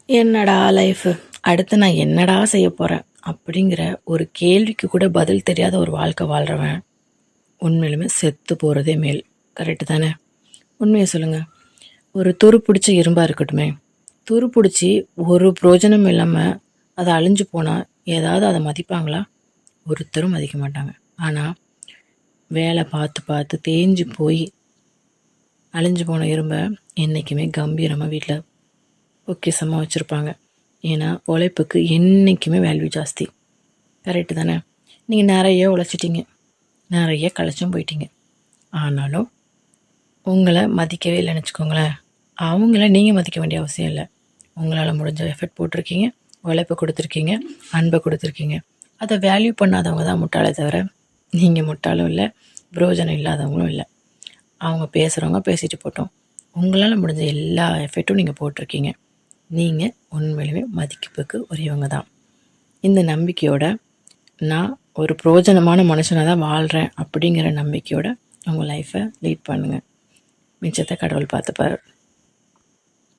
என்னடா லைஃபு, அடுத்து நான் என்னடா செய்ய போகிறேன் அப்படிங்கிற ஒரு கேள்விக்கு கூட பதில் தெரியாத ஒரு வாழ்க்கை வாழ்கிறவன் உண்மையிலுமே செத்து போகிறதே மேல். கரெக்டு தானே? உண்மையை சொல்லுங்கள். ஒரு துரு பிடிச்ச இரும்பாக இருக்கட்டுமே, துரு பிடிச்சி ஒரு பிரயோஜனம் இல்லாமல் அதை அழிஞ்சு போனால் ஏதாவது அதை மதிப்பாங்களா? ஒருத்தரும் மதிக்க மாட்டாங்க. ஆனால் வேலை பார்த்து பார்த்து தேஞ்சு போய் அழிஞ்சு போன இரும்பை என்றைக்குமே கம்பீரமாக வீட்டில் பொக்கிஷமாக வச்சுருப்பாங்க. ஏன்னா உழைப்புக்கு என்றைக்குமே வேல்யூ ஜாஸ்தி. கரெக்டு தானே? நீங்கள் நிறைய உழைச்சிட்டிங்க, நிறைய களைச்சும் போயிட்டீங்க, ஆனாலும் உங்களை மதிக்கவே இல்லைன்னு வச்சுக்கோங்களேன். அவங்கள நீங்கள் மதிக்க வேண்டிய அவசியம் இல்லை. உங்களால் முடிஞ்ச எஃபர்ட் போட்டிருக்கீங்க, உழைப்பு கொடுத்துருக்கீங்க, அன்பை கொடுத்துருக்கீங்க. அதை வேல்யூ பண்ணாதவங்க தான் முட்டாளே தவிர நீங்கள் முட்டாளும் இல்லை, பிரயோஜனம் இல்லாதவங்களும் இல்லை. அவங்க பேசுகிறவங்க பேசிட்டு போட்டோம். உங்களால் முடிஞ்ச எல்லா எஃபர்ட்டும் நீங்கள் போட்டிருக்கீங்க. நீங்கள் உண்மையிலுமே மதிப்புக்கு உரியவங்க தான். இந்த நம்பிக்கையோட நான் ஒரு பிரயோஜனமான மனுஷனாக தான் வாழ்கிறேன் அப்படிங்கிற நம்பிக்கையோட உங்கள் லைஃப்பை லீட் பண்ணுங்கள். மிச்சத்தை கடவுள் பார்த்துப்பார்.